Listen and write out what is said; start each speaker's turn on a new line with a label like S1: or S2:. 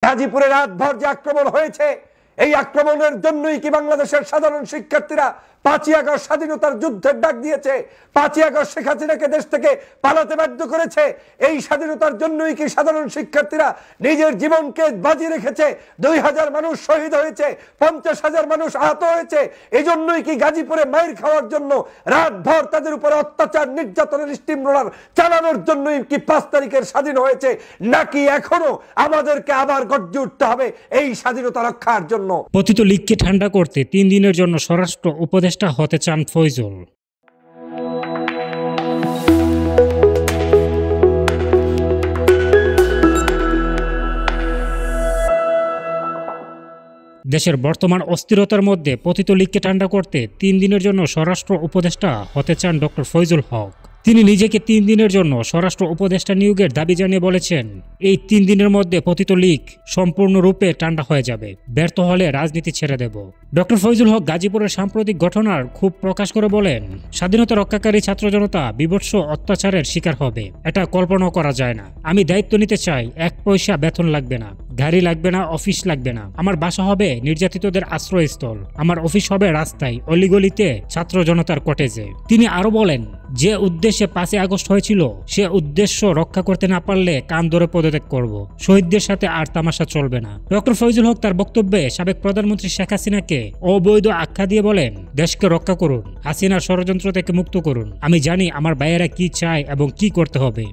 S1: গাজীপুরে রাতভর যে আক্রমণ হয়েছে, এই আক্রমণের জন্যই কি বাংলাদেশের সাধারণ শিক্ষার্থীরা 5ই আগস্ট স্বাধীনতার যুদ্ধের ডাক দিয়েছে? 5ই আগস্ট শেখ হাসিনাকে দেশ থেকে পালাতে বাধ্য করেছে? এই স্বাধীনতার জন্যই কি সাধারণ শিক্ষার্থীরা নিজের জীবনকে বাজি রেখেছে? 2000 মানুষ শহীদ হয়েছে, 50,000 মানুষ আহত হয়েছে। এই জন্যই কি গাজীপুরে মাইর খাওয়ার জন্য, রাতভর তাদের উপরে অত্যাচার নির্যাতনের স্টিম রোলার চালানোর জন্যই কি 5 তারিখের স্বাধীন হয়েছে? নাকি এখনো আমাদেরকে আবার গর্জে উঠতে হবে এই স্বাধীনতা রক্ষার জন্য?
S2: পতিত লীগকে ঠান্ডা করতে 3 দিনের জন্য স্বরাষ্ট্র উপদেষ্টা হতে চান ফয়জুল। দেশের বর্তমান অস্থিরতার মধ্যে পতিত লীগকে ঠান্ডা করতে 3 দিনের জন্য স্বরাষ্ট্র উপদেষ্টা হতে চান ডক্টর ফয়জুল হক। তিনি নিজেকে 3 দিনের জন্য স্বরাষ্ট্র উপদেষ্টা নিয়োগের দাবি জানিয়ে বলেছেন, এই 3 দিনের মধ্যে পতিত লীগ সম্পূর্ণরূপে ঠান্ডা হয়ে যাবে, ব্যর্থ হলে রাজনীতি ছেড়ে দেব। ডক্টর ফয়জুল হক গাজীপুরের সাম্প্রতিক ঘটনার ক্ষোভ প্রকাশ করে বলেন, স্বাধীনতা রক্ষাকারী ছাত্র জনতা বিভৎস অত্যাচারের শিকার হবে, এটা কল্পনাও করা যায় না। আমি দায়িত্ব নিতে চাই, 1 পয়সা বেতন লাগবে না, গাড়ি লাগবে না, অফিস লাগবে না। আমার বাসা হবে নির্যাতিতদের আশ্রয়স্থল, আমার অফিস হবে রাস্তায়, অলিগলিতে, ছাত্র জনতার কটেজে। তিনি আরো বলেন, যে উদ্দেশ্যে 5ই আগস্ট হয়েছিল সে উদ্দেশ্য রক্ষা করতে না পারলে কান ধরে পদত্যাগ করব। শহীদদের সাথে আর তামাশা চলবে না। ডক্টর ফয়জুল হক তার বক্তব্যে সাবেক প্রধানমন্ত্রী শেখ হাসিনাকে অবৈধ আখ্যা দিয়ে বলেন, দেশকে রক্ষা করুন, হাসিনার ষড়যন্ত্র থেকে মুক্ত করুন। আমি জানি আমার ভাইয়েরা কি চায় এবং কি করতে হবে।